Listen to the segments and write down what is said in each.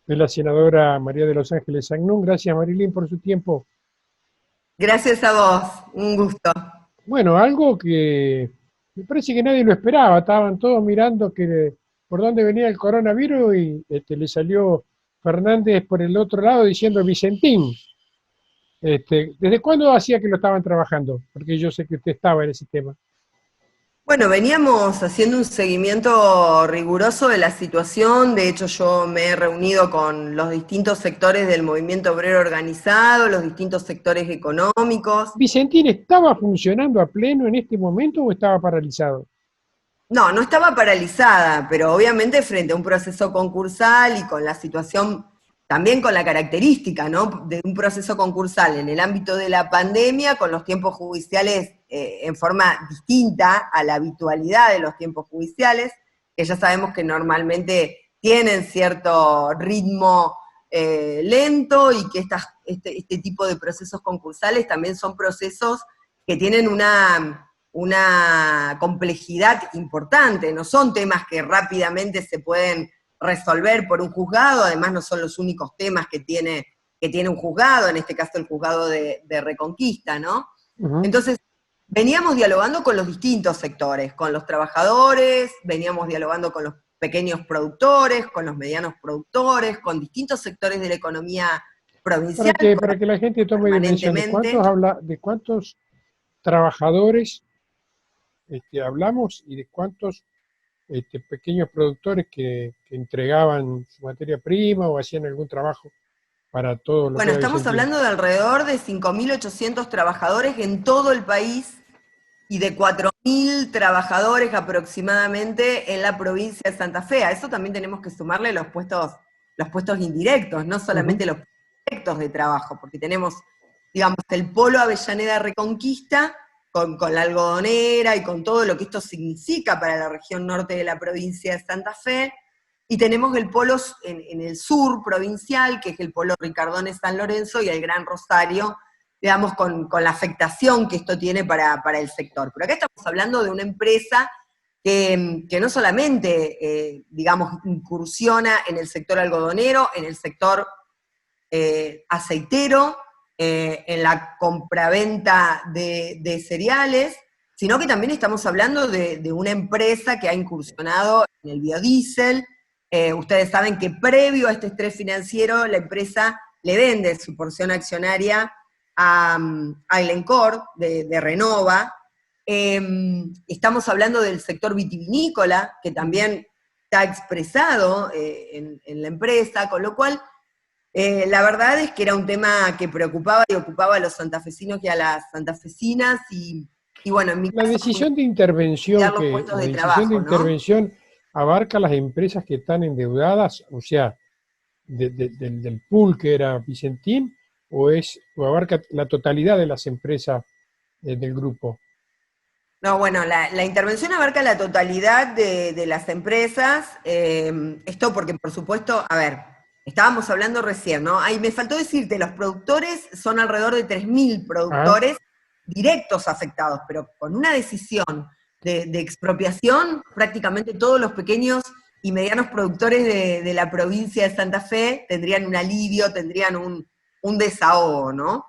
de la senadora María de los Ángeles Agnún. Gracias, Marilyn, por su tiempo. Gracias a vos, un gusto. Bueno, algo que me parece que nadie lo esperaba. Estaban todos mirando por dónde venía el coronavirus y le salió Fernández por el otro lado diciendo Vicentín. ¿Desde cuándo hacía que lo estaban trabajando? Porque yo sé que usted estaba en ese tema. Bueno, veníamos haciendo un seguimiento riguroso de la situación. De hecho, yo me he reunido con los distintos sectores del movimiento obrero organizado, los distintos sectores económicos. ¿Vicentín estaba funcionando a pleno en este momento o estaba paralizado? No, no estaba paralizada, pero obviamente frente a un proceso concursal y con la situación, también con la característica, ¿no? De un proceso concursal en el ámbito de la pandemia, con los tiempos judiciales en forma distinta a la habitualidad de los tiempos judiciales, que ya sabemos que normalmente tienen cierto ritmo lento y que este tipo de procesos concursales también son procesos que tienen una complejidad importante, no son temas que rápidamente se pueden resolver por un juzgado, además no son los únicos temas que tiene un juzgado, en este caso el juzgado de Reconquista, ¿no? Ujú. Entonces, veníamos dialogando con los distintos sectores, con los trabajadores, veníamos dialogando con los pequeños productores, con los medianos productores, con distintos sectores de la economía provincial, Para que la gente tome dimensión permanentemente. de cuántos trabajadores hablamos y de cuántos pequeños productores que entregaban su materia prima o hacían algún trabajo para todo lo que Bueno, era estamos Vicentín. hablando de alrededor de 5.800 trabajadores en todo el país y de 4.000 trabajadores aproximadamente en la provincia de Santa Fe. A eso también tenemos que sumarle los puestos indirectos, no Ujú. solamente los directos de trabajo, porque tenemos, digamos, el polo Avellaneda Reconquista con la algodonera y con todo lo que esto significa para la región norte de la provincia de Santa Fe, y tenemos el polo en el sur provincial, que es el polo Ricardones San Lorenzo y el Gran Rosario, digamos, con la afectación que esto tiene para el sector. Pero acá estamos hablando de una empresa que no solamente, digamos, incursiona en el sector algodonero, en el sector aceitero, en la compraventa de cereales, sino que también estamos hablando de una empresa que ha incursionado en el biodiesel. Ustedes saben que previo a este estrés financiero, la empresa le vende su porción accionaria a Glencore de Renova. Estamos hablando del sector vitivinícola, que también está expresado en la empresa, con lo cual la verdad es que era un tema que preocupaba y ocupaba a los santafesinos y a las santafesinas, y bueno, en mi La caso, decisión de intervención los puestos la de decisión de trabajo, ¿no? intervención abarca las empresas que están endeudadas, o sea, del pool que era Vicentín, o abarca la totalidad de las empresas del grupo. No, bueno, la intervención abarca la totalidad de las empresas, esto porque, por supuesto, a ver, estábamos hablando recién, ¿no? Ahí me faltó decirte, los productores son alrededor de 3.000 Ah, productores directos afectados, pero con una decisión de expropiación, prácticamente todos los pequeños y medianos productores de la provincia de Santa Fe tendrían un alivio, tendrían un desahogo, ¿no?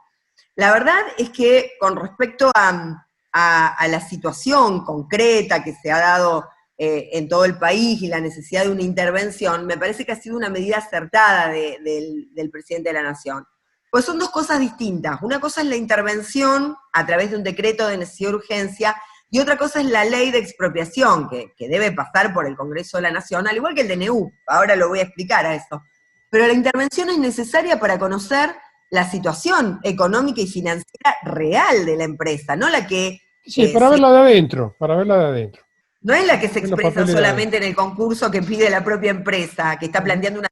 La verdad es que con respecto a la situación concreta que se ha dado en todo el país y la necesidad de una intervención, me parece que ha sido una medida acertada del presidente de la Nación. Pues son dos cosas distintas. Una cosa es la intervención a través de un decreto de necesidad de urgencia, y otra cosa es la ley de expropiación, que debe pasar por el Congreso de la Nación, al igual que el DNU. Ahora lo voy a explicar a eso. Pero la intervención es necesaria para conocer la situación económica y financiera real de la empresa, no la que sí, para se, verla de adentro, para verla de adentro, no es la que se ver los expresa papeles de adentro. solamente en el concurso que pide la propia empresa, que está Ujú. planteando unos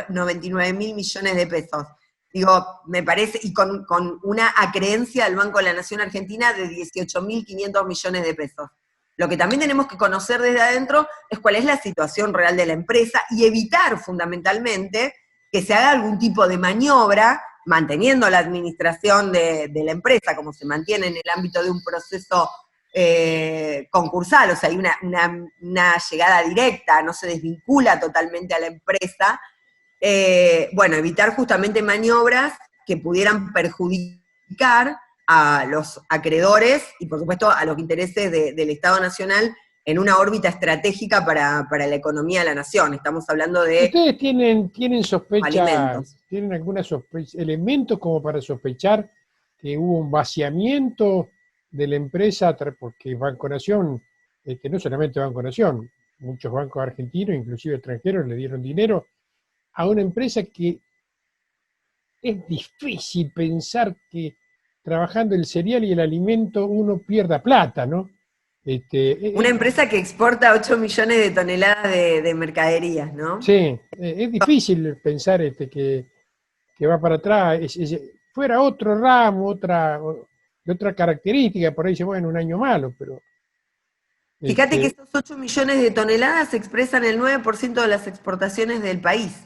99.000 millones de pesos. Digo, me parece, y con una acreencia del Banco de la Nación Argentina de 18.500 millones de pesos. Lo que también tenemos que conocer desde adentro es cuál es la situación real de la empresa y evitar fundamentalmente que se haga algún tipo de maniobra manteniendo la administración de la empresa como se mantiene en el ámbito de un proceso concursal, o sea, hay una llegada directa, no se desvincula totalmente a la empresa, bueno, evitar justamente maniobras que pudieran perjudicar a los acreedores y por supuesto a los intereses del Estado Nacional en una órbita estratégica para la economía de la nación. Estamos hablando de ¿Ustedes tienen sospecha, alimentos. tienen alguna sospecha, elementos como para sospechar que hubo un vaciamiento de la empresa? Porque Banco Nación, no solamente Banco Nación, muchos bancos argentinos, inclusive extranjeros, le dieron dinero a una empresa que es difícil pensar que trabajando el cereal y el alimento uno pierda plata, ¿no? Una empresa que exporta 8 millones de toneladas de mercaderías, ¿no? sí, es difícil pensar que va para atrás. Fuera otro ramo, de otra característica, por ahí dice, bueno, un año malo, pero Fíjate que este, estos 8 millones de toneladas expresan el 9% de las exportaciones del país.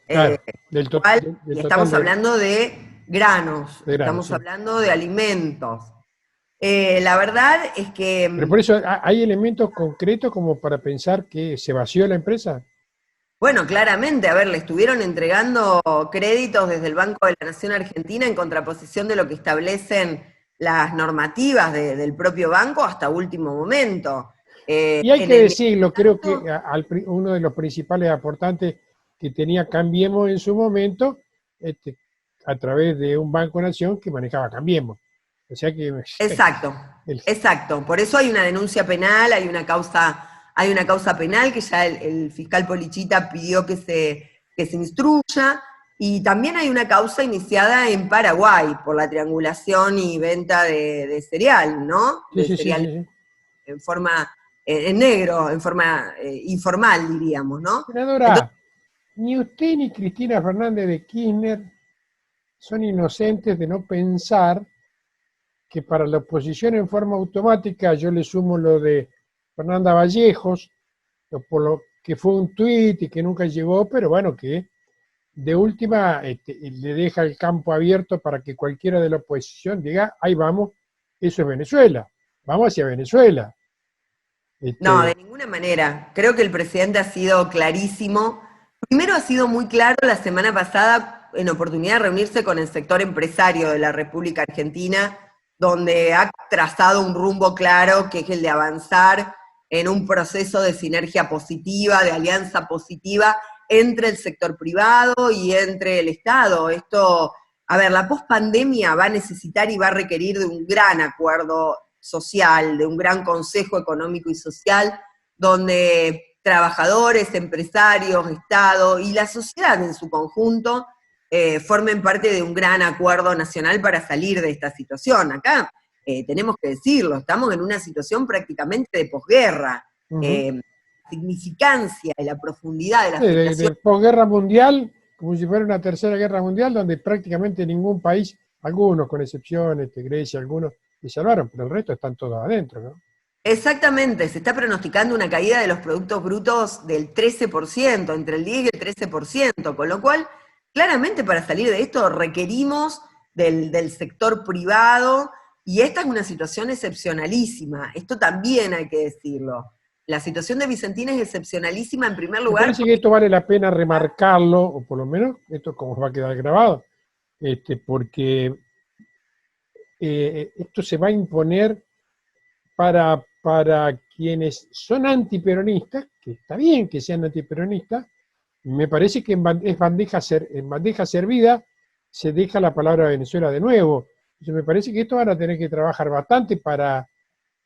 claro, Y del total estamos hablando de granos, de granos, estamos sí. hablando de alimentos. La verdad es que, Pero por eso hay elementos concretos como para pensar que se vació la empresa. bueno, claramente, a ver, le estuvieron entregando créditos desde el Banco de la Nación Argentina en contraposición de lo que establecen las normativas del propio banco hasta último momento. Y hay En que el decirlo, creo que caso, uno de los principales aportantes que tenía Cambiemos en su momento, a través de un Banco Nación que manejaba Cambiemos. O sea que exacto, el- exacto. Por eso hay una denuncia penal, hay una causa penal que ya el fiscal Polichita pidió que se instruya, y también hay una causa iniciada en Paraguay por la triangulación y venta de cereal, ¿no? sí, De sí, sí, cereal sí, sí. en forma, en negro, en forma informal, diríamos, ¿no? Entonces, Senadora, ni usted ni Cristina Fernández de Kirchner son inocentes de no pensar que para la oposición en forma automática, yo le sumo lo de Fernanda Vallejos, por lo que fue un tuit y que nunca llegó, pero bueno, que de última le deja el campo abierto para que cualquiera de la oposición diga, ahí vamos, eso es Venezuela, vamos hacia Venezuela. no, de Este, ninguna manera. Creo que el presidente ha sido clarísimo. Primero ha sido muy claro la semana pasada en oportunidad de reunirse con el sector empresario de la República Argentina, donde ha trazado un rumbo claro, que es el de avanzar en un proceso de sinergia positiva, de alianza positiva entre el sector privado y entre el Estado. Esto, a ver, la pospandemia va a necesitar y va a requerir de un gran acuerdo social, de un gran consejo económico y social, donde trabajadores, empresarios, Estado y la sociedad en su conjunto formen parte de un gran acuerdo nacional para salir de esta situación. Acá tenemos que decirlo, estamos en una situación prácticamente de posguerra. uh-huh. La significancia y la profundidad de la de afectación. posguerra mundial, como si fuera una tercera guerra mundial, donde prácticamente ningún país, algunos con excepción, Grecia, algunos, se salvaron, pero el resto están todos adentro, ¿no? Exactamente, se está pronosticando una caída de los productos brutos del 13%, entre el 10 y el 13%, con lo cual, claramente para salir de esto requerimos del sector privado, y esta es una situación excepcionalísima, esto también hay que decirlo. La situación de Vicentín es excepcionalísima en primer Me lugar parece que porque esto vale la pena remarcarlo, o por lo menos esto como va a quedar grabado, porque esto se va a imponer para quienes son antiperonistas, que está bien que sean antiperonistas. Me parece que en bandeja servida se deja la palabra Venezuela de nuevo. Entonces me parece que esto van a tener que trabajar bastante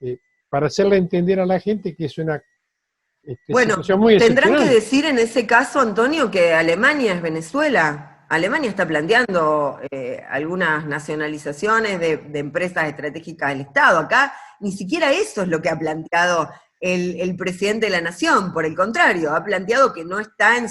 eh, para hacerle entender a la gente que es una bueno, situación muy tendrán que excepcional. decir en ese caso, Antonio, que Alemania es Venezuela. Alemania está planteando algunas nacionalizaciones de empresas estratégicas del Estado. Acá ni siquiera eso es lo que ha planteado el presidente de la Nación. Por el contrario, ha planteado que no está en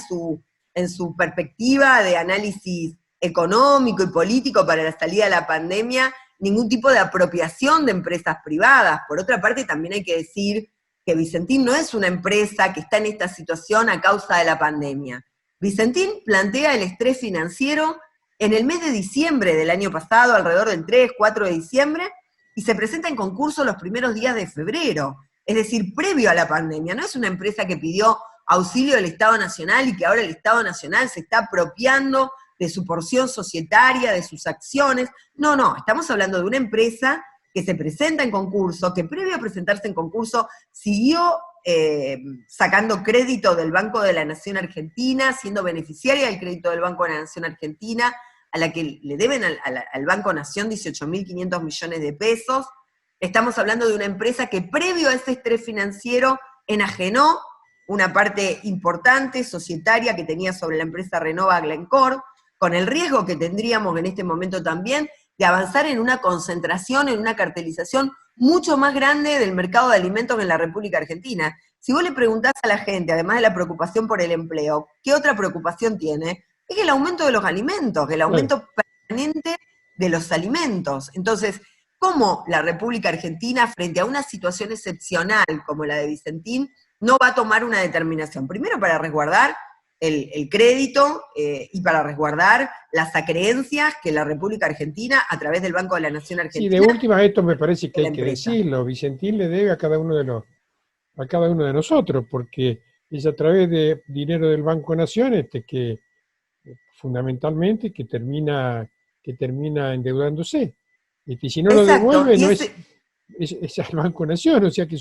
su perspectiva de análisis económico y político para la salida de la pandemia ningún tipo de apropiación de empresas privadas. Por otra parte, también hay que decir que Vicentín no es una empresa que está en esta situación a causa de la pandemia. Vicentín plantea el estrés financiero en el mes de diciembre del año pasado, alrededor del 3, 4 de diciembre, y se presenta en concurso los primeros días de febrero, es decir, previo a la pandemia. No es una empresa que pidió auxilio del Estado Nacional y que ahora el Estado Nacional se está apropiando de su porción societaria, de sus acciones. No, no, estamos hablando de una empresa que se presenta en concurso, que previo a presentarse en concurso siguió sacando crédito del Banco de la Nación Argentina, siendo beneficiaria del crédito del Banco de la Nación Argentina, a la que le deben al Banco Nación 18.500 millones de pesos. Estamos hablando de una empresa que previo a ese estrés financiero enajenó una parte importante societaria que tenía sobre la empresa Renova Glencore, con el riesgo que tendríamos en este momento también de avanzar en una concentración, en una cartelización mucho más grande del mercado de alimentos en la República Argentina. Si vos le preguntás a la gente, además de la preocupación por el empleo, ¿qué otra preocupación tiene? Es el aumento de los alimentos, el aumento permanente de los alimentos. Entonces, ¿cómo la República Argentina, frente a una situación excepcional como la de Vicentín, no va a tomar una determinación? Primero, para resguardar el crédito y para resguardar las acreencias que la República Argentina, a través del Banco de la Nación Argentina... Sí, de última esto me parece que hay que decirlo. Vicentín le debe a cada uno de nosotros, porque es a través de dinero del Banco Nación que fundamentalmente que termina endeudándose. Y si no lo devuelve, no es al Banco Nación, o sea que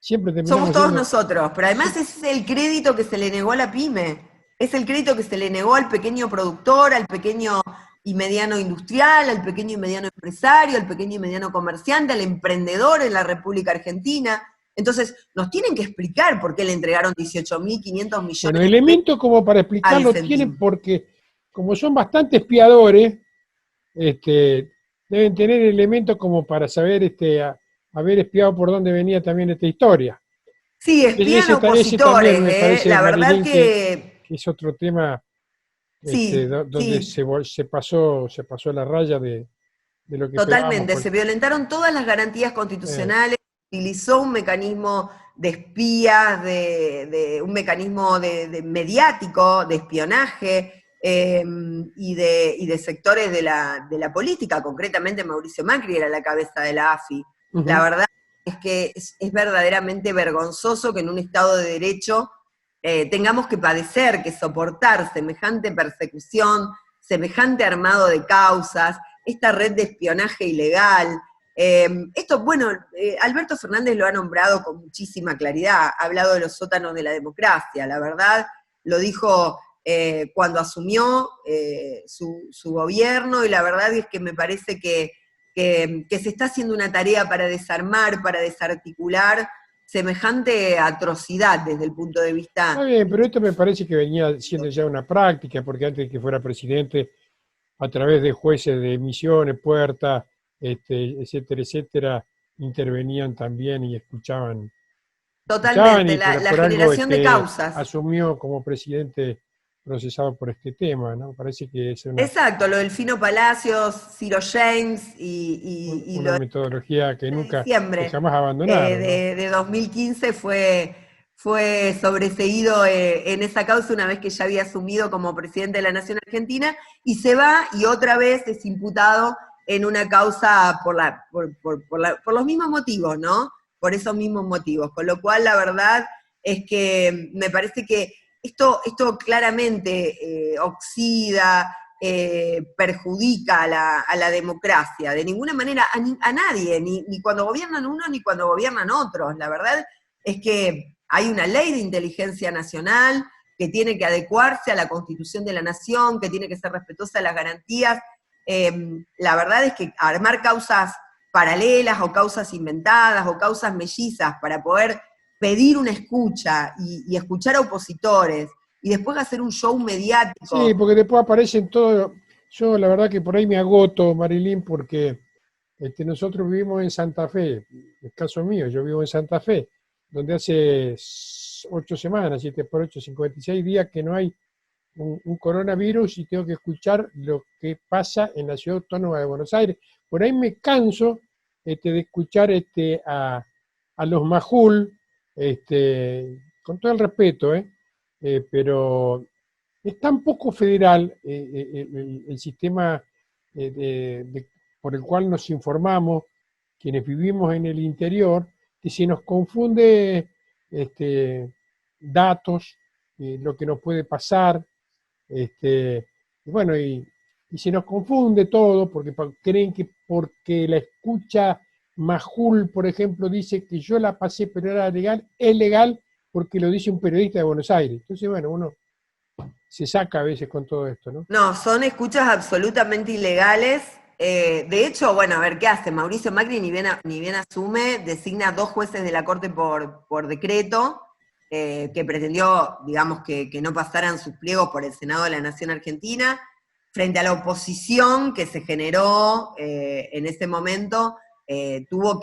siempre terminamos somos todos nosotros, pero además es el crédito que se le negó a la pyme, es el crédito que se le negó al pequeño productor, al pequeño y mediano industrial, al pequeño y mediano empresario, al pequeño y mediano comerciante, al emprendedor en la República Argentina. Entonces, nos tienen que explicar por qué le entregaron 18.500 millones. Bueno, elementos como para explicarlo tienen, porque como son bastante espiadores, deben tener elementos como para saber haber espiado por dónde venía también esta historia. Sí, espían opositores, me parece, la verdad Marilyn, que es otro tema donde se pasó la raya de lo que totalmente, esperábamos. se violentaron todas las garantías constitucionales, utilizó un mecanismo de espías, un mecanismo mediático, de espionaje, y de sectores de la política, concretamente Mauricio Macri era la cabeza de la AFI. La verdad es que es verdaderamente vergonzoso que en un Estado de Derecho tengamos que padecer, que soportar semejante persecución, semejante armado de causas, esta red de espionaje ilegal. Esto, bueno, Alberto Fernández lo ha nombrado con muchísima claridad, ha hablado de los sótanos de la democracia, la verdad, lo dijo cuando asumió su gobierno, y la verdad es que me parece que se está haciendo una tarea para desarmar, para desarticular semejante atrocidad desde el punto de vista... Está bien, pero esto me parece que venía siendo ya una práctica, porque antes de que fuera presidente, a través de jueces de Misiones, Puerta, etcétera, etcétera, intervenían también y escuchaban. Totalmente, Y la por generación algo, de causas. asumió como presidente procesado por este tema, ¿no? Parece que es Exacto, lo del Fino Palacios, Ciro James y una lo metodología que diciembre jamás abandonaron, ¿no? de 2015 fue sobreseído en esa causa una vez que ya había asumido como presidente de la Nación Argentina, y se va y otra vez es imputado en una causa por los mismos motivos, ¿no? Por esos mismos motivos. Con lo cual, la verdad es que me parece que esto claramente oxida, perjudica a la democracia, de ninguna manera a nadie, ni cuando gobiernan unos ni cuando gobiernan otros. La verdad es que hay una ley de inteligencia nacional que tiene que adecuarse a la Constitución de la Nación, que tiene que ser respetuosa de las garantías. La verdad es que armar causas paralelas o causas inventadas o causas mellizas para poder pedir una escucha y escuchar a opositores y después hacer un show mediático. Sí, porque después aparecen todos. Yo la verdad que por ahí me agoto, Marilyn, porque nosotros vivimos en Santa Fe, el caso mío, yo vivo en Santa Fe, donde hace 8 semanas, 7 por 8, 56 días que no hay un coronavirus, y tengo que escuchar lo que pasa en la ciudad autónoma de Buenos Aires. Por ahí me canso de escuchar a los Majul, con todo el respeto, pero es tan poco federal el sistema por el cual nos informamos quienes vivimos en el interior, que se nos confunde datos, lo que nos puede pasar, y bueno, y se nos confunde todo, porque creen que porque la escucha Majul, por ejemplo, dice que yo la pasé pero era legal, es legal porque lo dice un periodista de Buenos Aires. Entonces, bueno, uno se saca a veces con todo esto, ¿no? No, son escuchas absolutamente ilegales. De hecho, bueno, a ver, ¿qué hace? Mauricio Macri ni bien asume, designa 2 jueces de la Corte por decreto, que pretendió, digamos, que no pasaran sus pliegos por el Senado de la Nación Argentina, frente a la oposición que se generó en ese momento, tuvo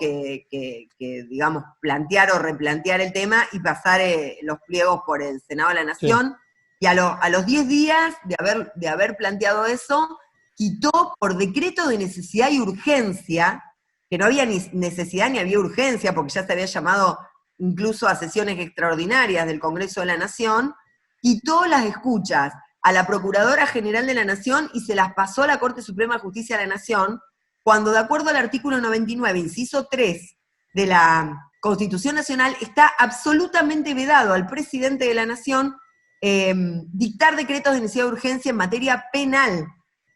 digamos, plantear o replantear el tema y pasar los pliegos por el Senado de la Sí. Nación. Y a los 10 días de haber planteado eso, quitó por decreto de necesidad y urgencia, que no había ni necesidad ni había urgencia, porque ya se había llamado incluso a sesiones extraordinarias del Congreso de la Nación, quitó las escuchas a la Procuradora General de la Nación y se las pasó a la Corte Suprema de Justicia de la Nación, cuando de acuerdo al artículo 99, inciso 3 de la Constitución Nacional, está absolutamente vedado al presidente de la Nación dictar decretos de necesidad de urgencia en materia penal.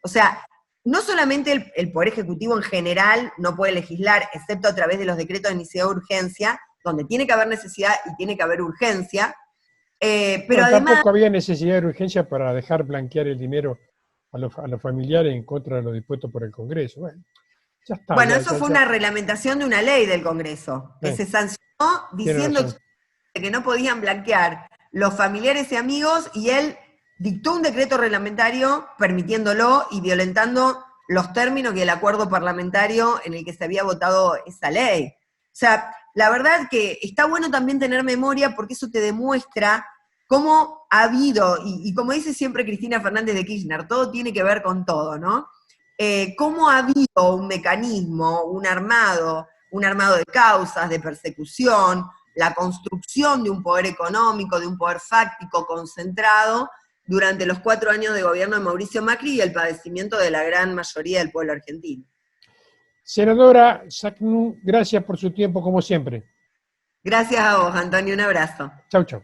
O sea, no solamente el Poder Ejecutivo en general no puede legislar, excepto a través de los decretos de necesidad de urgencia, donde tiene que haber necesidad y tiene que haber urgencia, pero Bueno, además... tampoco había necesidad de urgencia para dejar blanquear el dinero a los familiares en contra de lo dispuesto por el Congreso. Bueno, ya está, Bueno, eso fue una reglamentación de una ley del Congreso, que se sancionó tiene diciendo razón. que no podían blanquear los familiares y amigos, y él dictó un decreto reglamentario permitiéndolo y violentando los términos y el acuerdo parlamentario en el que se había votado esa ley. O sea, la verdad que está bueno también tener memoria porque eso te demuestra cómo ha habido, y como dice siempre Cristina Fernández de Kirchner, todo tiene que ver con todo, ¿no? Cómo ha habido un mecanismo, un armado de causas, de persecución, la construcción de un poder económico, de un poder fáctico concentrado durante los 4 años de gobierno de Mauricio Macri y el padecimiento de la gran mayoría del pueblo argentino. Senadora Sacnú, gracias por su tiempo como siempre. Gracias a vos, Antonio, un abrazo. Chau, chau.